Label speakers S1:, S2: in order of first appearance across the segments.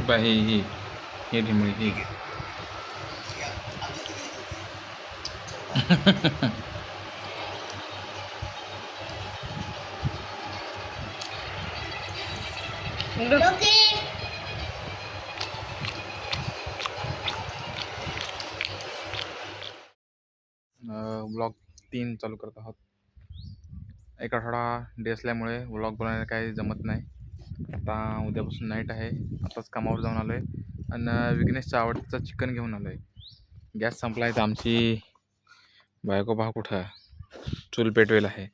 S1: बा हे ढिमळी हे घे. ब्लॉग 3 चालू करत आहोत. एक आठवडा डे असल्यामुळे व्लॉग बनवायला काही जमत नाही. आता उद्यापासून नाईट आहे. आताच कामावर जाऊन आलो आहे आणि विघ्नेशचा आवडतीचा चिकन घेऊन आलो आहे. गॅस संपला आहे तर आमची बायको पहा कुठं चूल पेटवेल आहे.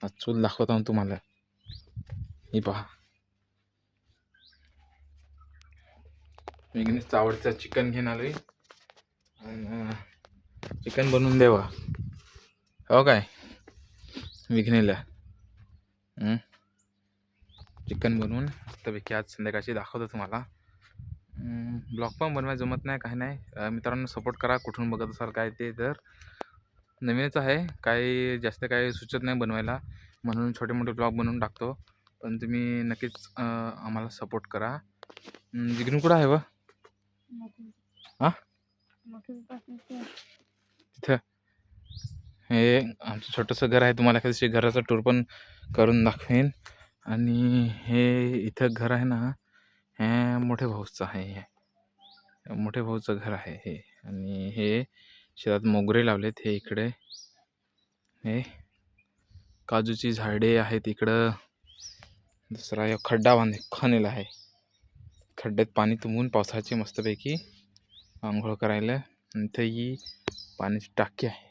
S1: आज चूल दाखवतो ना तुम्हाला. ही पहा, विघ्नेशचा आवडतीचा चिकन घेऊन आलो आहे आणि चिकन बनवून देवा. हो काय विघ्नेला चिकन बनवून मस्तपैकी आज संध्याकाळची दाखवतो तुम्हाला. ब्लॉग पण बनवायला जमत नाही, काही नाही. मित्रांनो सपोर्ट करा. कुठून बघत असाल काय ते, तर नवीनच आहे, काही जास्त काही सुचत नाही बनवायला, म्हणून छोटे मोठे ब्लॉग बनवून टाकतो. पण तुम्ही नक्कीच आम्हाला सपोर्ट करा. विघ्नू कुठं आहे व हां तिथं हे आमचं छोटंसं घर आहे. तुम्हाला कधी घराचा टूर पण करून दाखवेन. आणि हे इथं घर आहे ना, हे मोठे भाऊचं आहे. हे मोठे भाऊचं घर आहे हे. आणि हे शेतात मोगरे लावलेत. हे इकडे हे काजूची झाडे आहेत इकडं. दुसरा एक खड्डा खणलेला आहे. खड्ड्यात पाणी तुंबून पावसाची मस्तपैकी आंघोळ करायला. इथं ही पाण्याची टाकी आहे.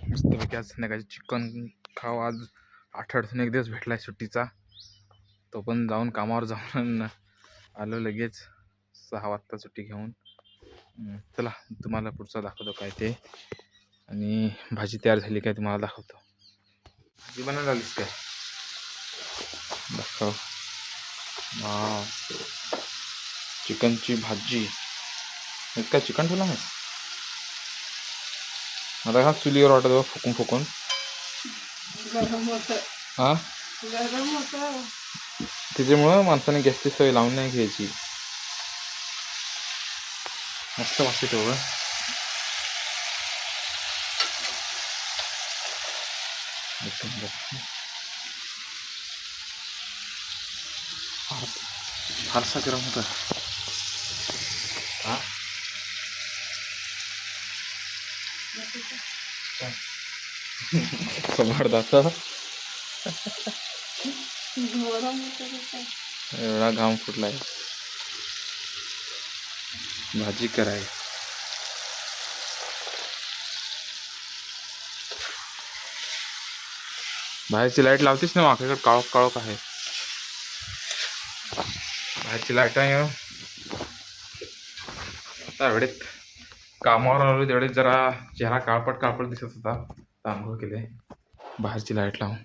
S1: मस्तपैकी आज संध्याकाळी चिकन खाऊ. आज आठवड्यातून एक दिवस भेटला आहे सुट्टीचा. तो पण जाऊन कामावर जाऊन आलो लगेच 6 वाजता सुट्टी घेऊन. चला तुम्हाला पुढचा दाखवतो काय ते. आणि भाजी तयार झाली काय तुम्हाला दाखवतो. भाजी बनायला आलीस काय दाखव. चिकनची भाजी. काय चिकन ठेवला नाही आता हा चुलीवर वाटत फुकून फुकून. हां त्याच्यामुळं माणसाने गॅसची सवय लावून नाही घ्यायची. मस्त वाटते तेवढं. फारसा गरम होता. हां समर्दाचा एवढा घाम फुटलाय भाजी कराय. बाहेरची लाईट लावतीस ना, माझ्याकडे काळोख काळोख आहे. बाहेरची लाईट आहे. आता एवढेच कामावर आलो तेवढेच जरा चेहरा काळपट काळपट दिसत होता. आंघोळ केले बाहेरची लाईट लावून.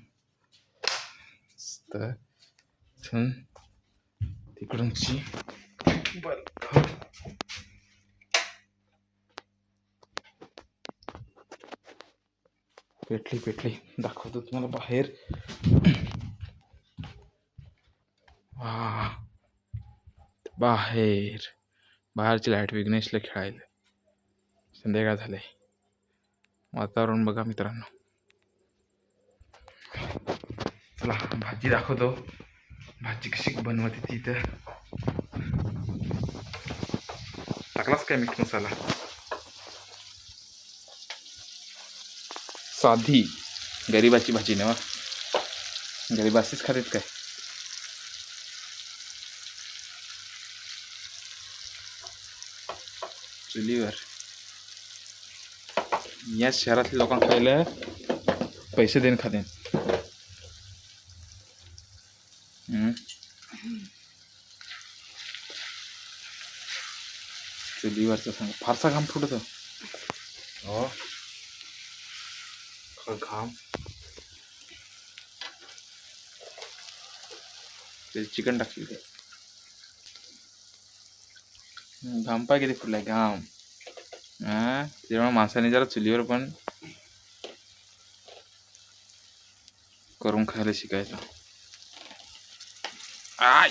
S1: तर तिकडूनची पेटली दाखवतो तुम्हाला बाहेर. बाहेरची लाईट विघ्नेशला खेळायला. संध्याकाळ झाले. वातावरण बघा मित्रांनो. चला भाजी दाखवतो. भाजी कशी बनवते ती. तर टाकलाच काय मीठ मसाला. साधी गरिबाची भाजी ना, गरीब अशीच खातात काय. चुलीवर या शहरातल्या लोकांना खायला पैसे देऊन खाते. चुलीवरचं सांग फारसा घाम फुटत हो. घाम ते चिकन टाकली ते घाम पाय किती फुटलाय घाम. तेव्हा माणसाने जरा चुलीवर पण करून खायला शिकायचं. आय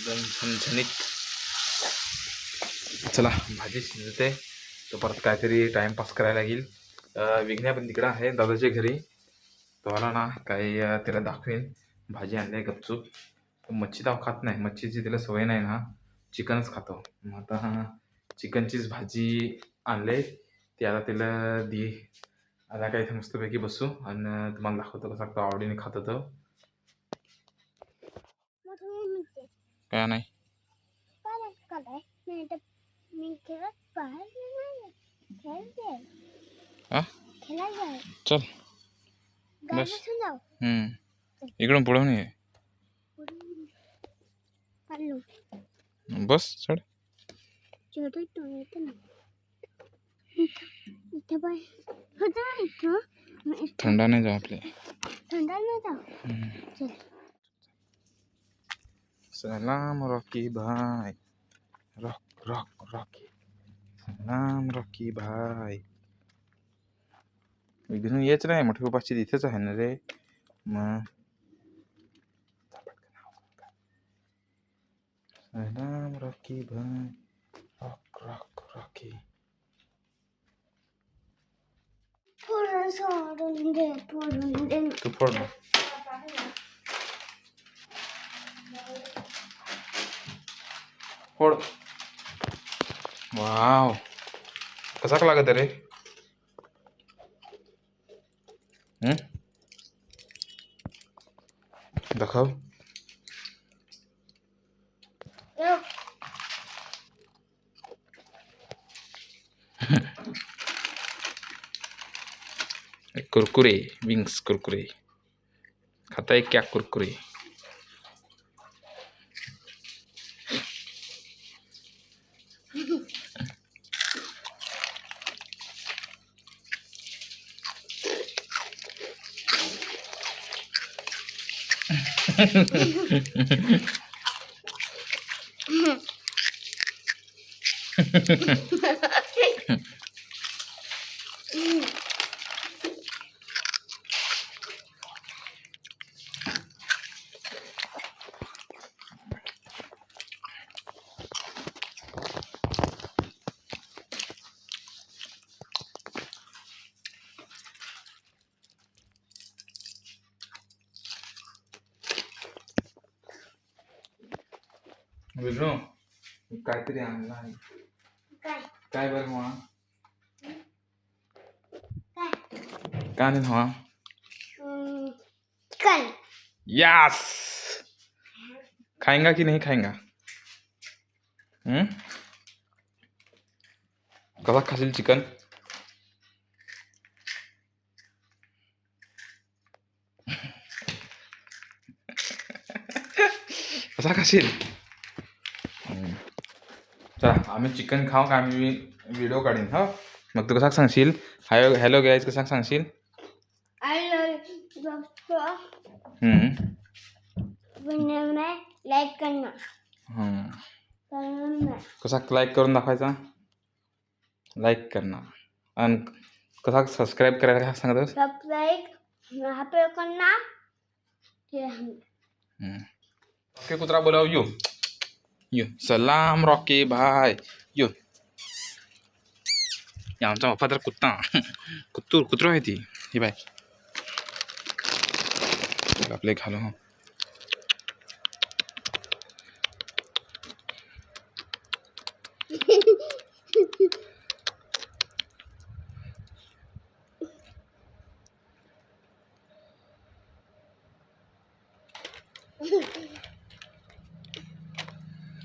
S1: एकदम झणझणीत. चला भाजी शिजते तर परत काहीतरी टाइमपास करायला लागेल. विघ्न्या पण तिकडं आहे दादाच्या घरी. तो आला ना काही त्याला दाखवेन. भाजी आणली गपचूप. मच्छी तर खात नाही, मच्छीची त्याला सवय नाही ना, चिकनच खातो. मग आता चिकनचीच भाजी आणले ती आता त्याला दे. आता काय इथे मस्तपैकी बसू आणि तुम्हाला दाखवतो कसा तो आवडीने खातो. तो काय नाही चल बस. इकडून पुढं नाही बस चढ. थंडा नाही जाऊ आपले. सलाम रॉकी भाई. रॉकी सलाम रॉकी भाई. विघ्न येच नाही, मोठे पप्पाची तिथेच आहे ना रे. मग सलाम रॉकी भाई. रॉकी तू फोड. फोड. वाव कसा लागत रे. दाखव. कुरकुरे विंग्स कुरकुरे खाता है क्या कुरकुरे. विष्णू काहीतरी आणलं आहे. काय बरं हवा काय नाही हवा. यस खाएंगा कि नहीं खाएंगा. कसा खाशील चिकन. कसा खाशील. चला आम्ही चिकन खाऊ का आम्ही व्हिडिओ काढीन. हो मग तू कसा सांगशील. हॅलो गाईज कसा सांगशील.
S2: लाईक करना.
S1: कसा लाईक करून दाखवायचा. लाईक करना आणि कसा सबस्क्राईब करायला सांगत.
S2: सबस्क्राईब करना.
S1: ओके कुत्रा बोलाव. यो सलाम रॉकी भाई. यो आमचा वफादार कुत्ता. कुत्रो आहे ती. ही बाय आपले घालू.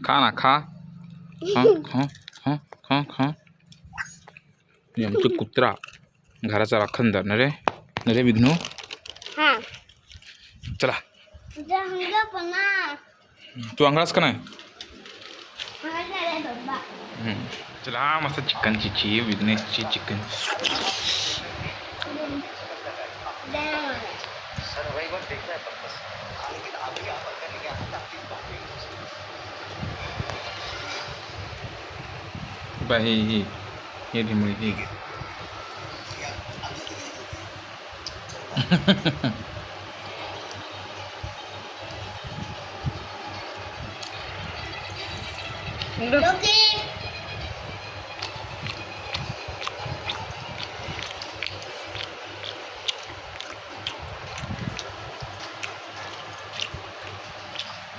S1: खा ना खा. खा. आमचं कुत्रा घराचा राखणदार नरे विघ्नू. चला तू अंगळास का नाही. चला मस्त चिकनची विघ्नेशची चिकन. बाई हे ढिमळी हे घे.
S2: योगी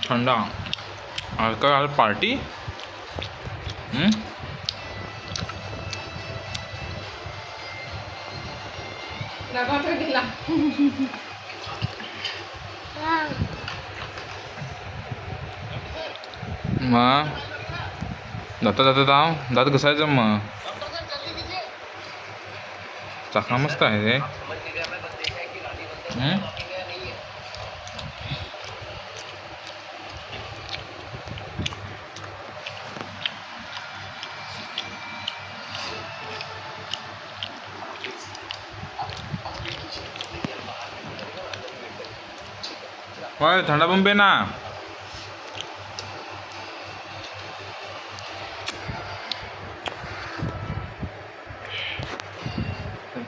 S1: थंडा आज काय आज पार्टी
S2: हाँ,
S1: मग जाता जाता दात घसायचं मग चाका मस्त आहे रे होय थंडा पण पे ना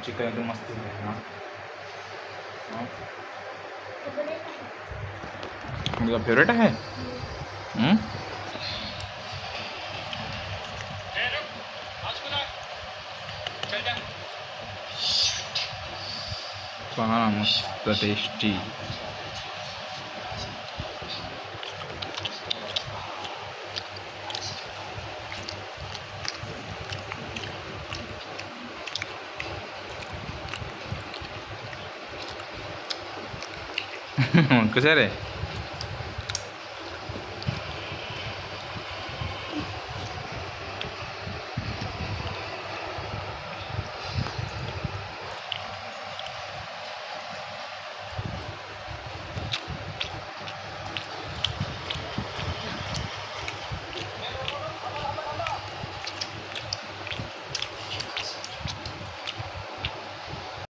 S1: चिकन एकदम मस्त आहे ना तुझा फेवरेट आहे पहा ना मस्त टेस्टी कसं रे